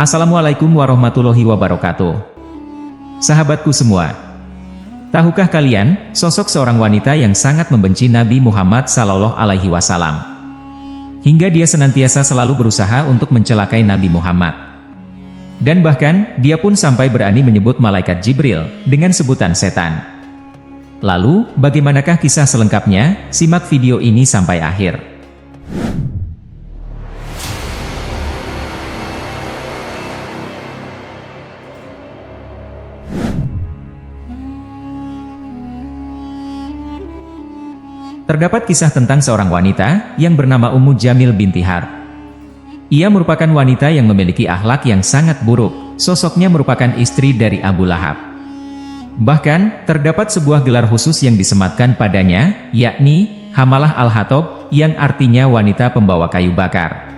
Assalamualaikum warahmatullahi wabarakatuh. Sahabatku semua, tahukah kalian, sosok seorang wanita yang sangat membenci Nabi Muhammad SAW, hingga dia senantiasa selalu berusaha untuk mencelakai Nabi Muhammad. Dan bahkan, dia pun sampai berani menyebut malaikat Jibril dengan sebutan setan. Lalu, bagaimanakah kisah selengkapnya? Simak video ini sampai akhir. Terdapat kisah tentang seorang wanita yang bernama Ummu Jamil binti Harb. Ia merupakan wanita yang memiliki akhlak yang sangat buruk. Sosoknya merupakan istri dari Abu Lahab. Bahkan, terdapat sebuah gelar khusus yang disematkan padanya, yakni Hamalah Al-Hatab, yang artinya wanita pembawa kayu bakar.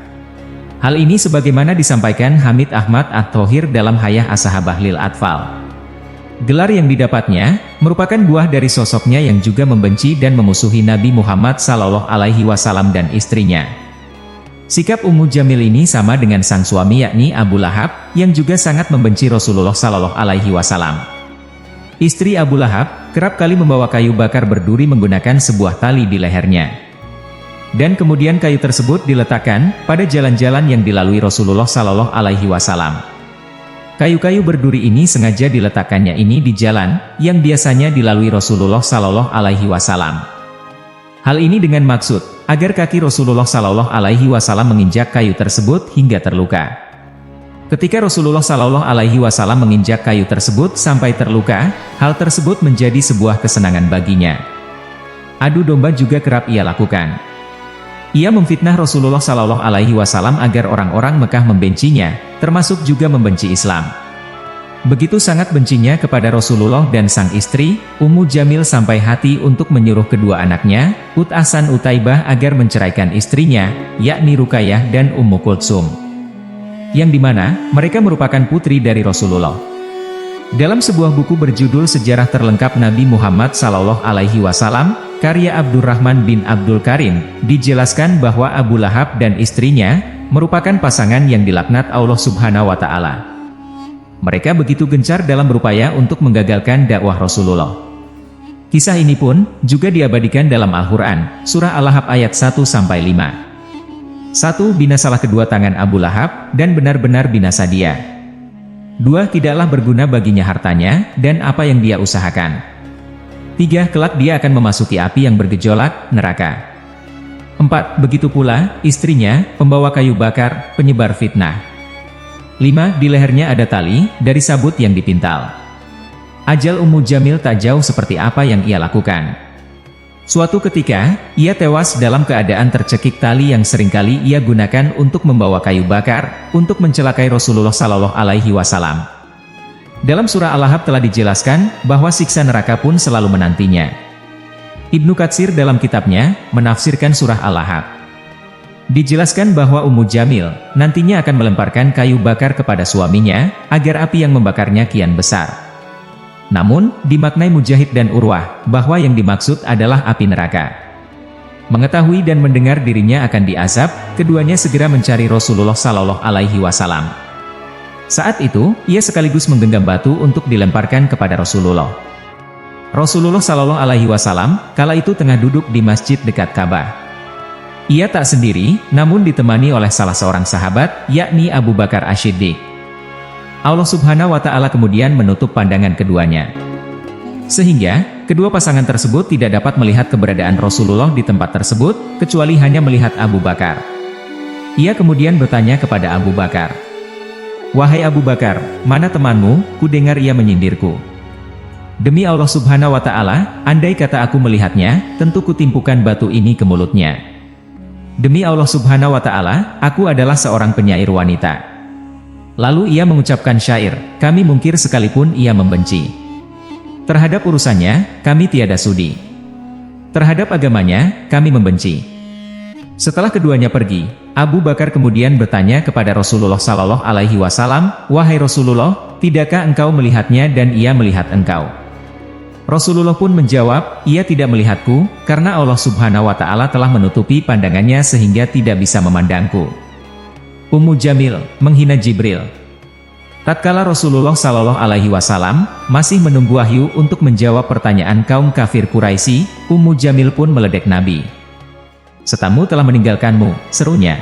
Hal ini sebagaimana disampaikan Hamid Ahmad At-Thohir dalam Hayah As-Sahabah lil Atfal. Gelar yang didapatnya merupakan buah dari sosoknya yang juga membenci dan memusuhi Nabi Muhammad SAW dan istrinya. Sikap Ummu Jamil ini sama dengan sang suami yakni Abu Lahab, yang juga sangat membenci Rasulullah SAW. Istri Abu Lahab kerap kali membawa kayu bakar berduri menggunakan sebuah tali di lehernya. Dan kemudian kayu tersebut diletakkan pada jalan-jalan yang dilalui Rasulullah SAW. Kayu-kayu berduri ini sengaja diletakkannya ini di jalan yang biasanya dilalui Rasulullah SAW. Hal ini dengan maksud agar kaki Rasulullah SAW menginjak kayu tersebut hingga terluka. Ketika Rasulullah SAW menginjak kayu tersebut sampai terluka, hal tersebut menjadi sebuah kesenangan baginya. Adu domba juga kerap ia lakukan. Ia memfitnah Rasulullah SAW agar orang-orang Mekah membencinya, termasuk juga membenci Islam. Begitu sangat bencinya kepada Rasulullah dan sang istri, Ummu Jamil sampai hati untuk menyuruh kedua anaknya, Ut'asan Utaibah agar menceraikan istrinya, yakni Ruqayyah dan Ummu Kultsum. Yang dimana, mereka merupakan putri dari Rasulullah. Dalam sebuah buku berjudul Sejarah Terlengkap Nabi Muhammad SAW, karya Abdurrahman bin Abdul Karim, dijelaskan bahwa Abu Lahab dan istrinya merupakan pasangan yang dilaknat Allah Subhanahu wa Ta'ala. Mereka begitu gencar dalam berupaya untuk menggagalkan dakwah Rasulullah. Kisah ini pun juga diabadikan dalam Al-Quran, Surah Al-Lahab ayat 1-5. 1. Binasalah kedua tangan Abu Lahab, dan benar-benar binasa dia. 2. Tidaklah berguna baginya hartanya, dan apa yang dia usahakan. 3. Kelak dia akan memasuki api yang bergejolak, neraka. 4. Begitu pula, istrinya, pembawa kayu bakar, penyebar fitnah. 5. Di lehernya ada tali, dari sabut yang dipintal. Ajal Ummu Jamil tak jauh seperti apa yang ia lakukan. Suatu ketika, ia tewas dalam keadaan tercekik tali yang seringkali ia gunakan untuk membawa kayu bakar, untuk mencelakai Rasulullah SAW. Dalam surah Al-Lahab telah dijelaskan bahwa siksa neraka pun selalu menantinya. Ibnu Katsir dalam kitabnya menafsirkan surah Al-Lahab. Dijelaskan bahwa Ummu Jamil nantinya akan melemparkan kayu bakar kepada suaminya agar api yang membakarnya kian besar. Namun, dimaknai Mujahid dan Urwah bahwa yang dimaksud adalah api neraka. Mengetahui dan mendengar dirinya akan diazab, keduanya segera mencari Rasulullah SAW. Saat itu, ia sekaligus menggenggam batu untuk dilemparkan kepada Rasulullah. Rasulullah SAW kala itu tengah duduk di masjid dekat Ka'bah. Ia tak sendiri, namun ditemani oleh salah seorang sahabat, yakni Abu Bakar Ash-Shiddiq. Allah Subhanahu wa Ta'ala kemudian menutup pandangan keduanya. Sehingga, kedua pasangan tersebut tidak dapat melihat keberadaan Rasulullah di tempat tersebut, kecuali hanya melihat Abu Bakar. Ia kemudian bertanya kepada Abu Bakar, "Wahai Abu Bakar, mana temanmu?" Kudengar ia menyindirku. "Demi Allah Subhanahu wa Ta'ala, andai kata aku melihatnya, tentu kutimpukan batu ini ke mulutnya. Demi Allah Subhanahu wa Ta'ala, aku adalah seorang penyair wanita." Lalu ia mengucapkan syair, "Kami mungkir sekalipun ia membenci. Terhadap urusannya, kami tiada sudi. Terhadap agamanya, kami membenci." Setelah keduanya pergi, Abu Bakar kemudian bertanya kepada Rasulullah SAW, "Wahai Rasulullah, tidakkah engkau melihatnya dan ia melihat engkau?" Rasulullah pun menjawab, "Ia tidak melihatku, karena Allah Subhanahu wa Ta'ala telah menutupi pandangannya sehingga tidak bisa memandangku." Ummu Jamil menghina Jibril. Tatkala Rasulullah Shallallahu Alaihi Wasallam masih menunggu wahyu untuk menjawab pertanyaan kaum kafir Quraisy, Ummu Jamil pun meledek Nabi. "Setanmu telah meninggalkanmu," serunya.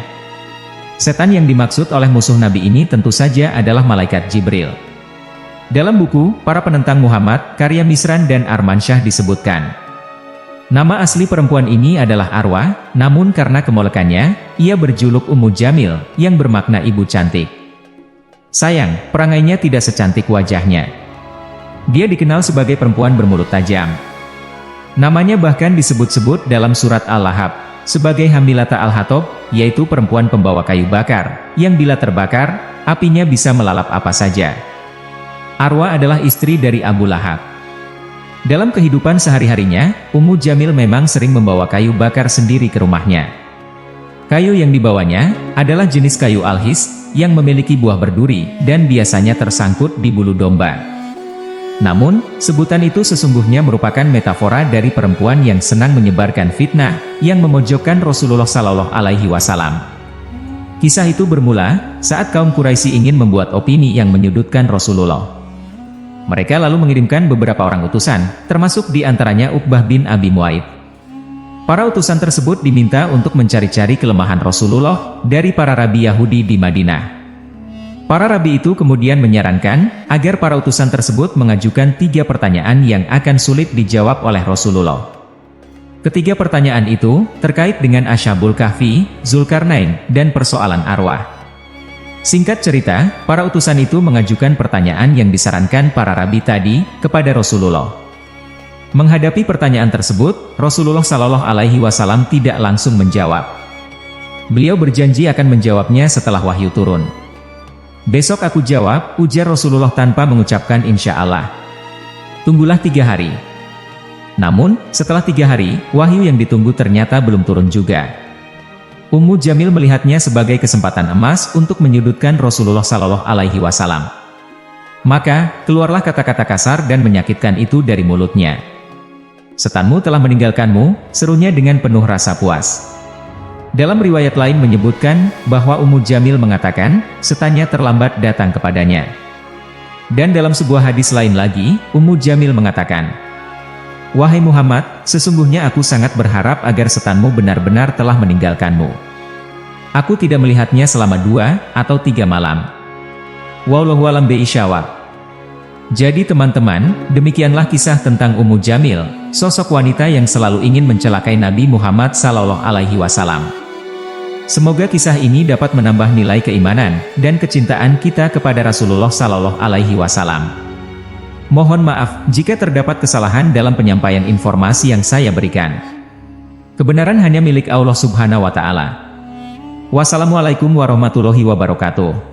Setan yang dimaksud oleh musuh Nabi ini tentu saja adalah malaikat Jibril. Dalam buku Para Penentang Muhammad, karya Misran dan Armansyah disebutkan, nama asli perempuan ini adalah Arwah, namun karena kemolekannya, ia berjuluk Ummu Jamil, yang bermakna ibu cantik. Sayang, perangainya tidak secantik wajahnya. Dia dikenal sebagai perempuan bermulut tajam. Namanya bahkan disebut-sebut dalam surat Al-Lahab sebagai Hamilata Al-Hatab, yaitu perempuan pembawa kayu bakar, yang bila terbakar, apinya bisa melalap apa saja. Arwah adalah istri dari Abu Lahab. Dalam kehidupan sehari-harinya, Ummu Jamil memang sering membawa kayu bakar sendiri ke rumahnya. Kayu yang dibawanya adalah jenis kayu alhis, yang memiliki buah berduri, dan biasanya tersangkut di bulu domba. Namun, sebutan itu sesungguhnya merupakan metafora dari perempuan yang senang menyebarkan fitnah, yang memojokkan Rasulullah Shallallahu Alaihi Wasallam. Kisah itu bermula saat kaum Quraisy ingin membuat opini yang menyudutkan Rasulullah. Mereka lalu mengirimkan beberapa orang utusan, termasuk di antaranya Uqbah bin Abi Mu'aid. Para utusan tersebut diminta untuk mencari-cari kelemahan Rasulullah dari para rabi Yahudi di Madinah. Para rabi itu kemudian menyarankan agar para utusan tersebut mengajukan 3 pertanyaan yang akan sulit dijawab oleh Rasulullah. Ketiga pertanyaan itu terkait dengan Ashabul Kahfi, Zulkarnain, dan persoalan arwah. Singkat cerita, para utusan itu mengajukan pertanyaan yang disarankan para rabi tadi kepada Rasulullah. Menghadapi pertanyaan tersebut, Rasulullah Shallallahu Alaihi Wasallam tidak langsung menjawab. Beliau berjanji akan menjawabnya setelah wahyu turun. "Besok aku jawab," ujar Rasulullah tanpa mengucapkan insya Allah. Tunggulah 3 hari. Namun, setelah 3 hari, wahyu yang ditunggu ternyata belum turun juga. Ummu Jamil melihatnya sebagai kesempatan emas untuk menyudutkan Rasulullah Shallallahu Alaihi Wasallam. Maka, keluarlah kata-kata kasar dan menyakitkan itu dari mulutnya. "Setanmu telah meninggalkanmu," serunya dengan penuh rasa puas. Dalam riwayat lain menyebutkan bahwa Ummu Jamil mengatakan, setannya terlambat datang kepadanya. Dan dalam sebuah hadis lain lagi, Ummu Jamil mengatakan, "Wahai Muhammad, sesungguhnya aku sangat berharap agar setanmu benar-benar telah meninggalkanmu. Aku tidak melihatnya selama 2 atau 3 malam. Wallahu a'lam bishawab." Jadi teman-teman, demikianlah kisah tentang Ummu Jamil, sosok wanita yang selalu ingin mencelakai Nabi Muhammad Sallallahu Alaihi Wasallam. Semoga kisah ini dapat menambah nilai keimanan dan kecintaan kita kepada Rasulullah Sallallahu Alaihi Wasallam. Mohon maaf jika terdapat kesalahan dalam penyampaian informasi yang saya berikan. Kebenaran hanya milik Allah Subhanahu wa Ta'ala. Wassalamualaikum warahmatullahi wabarakatuh.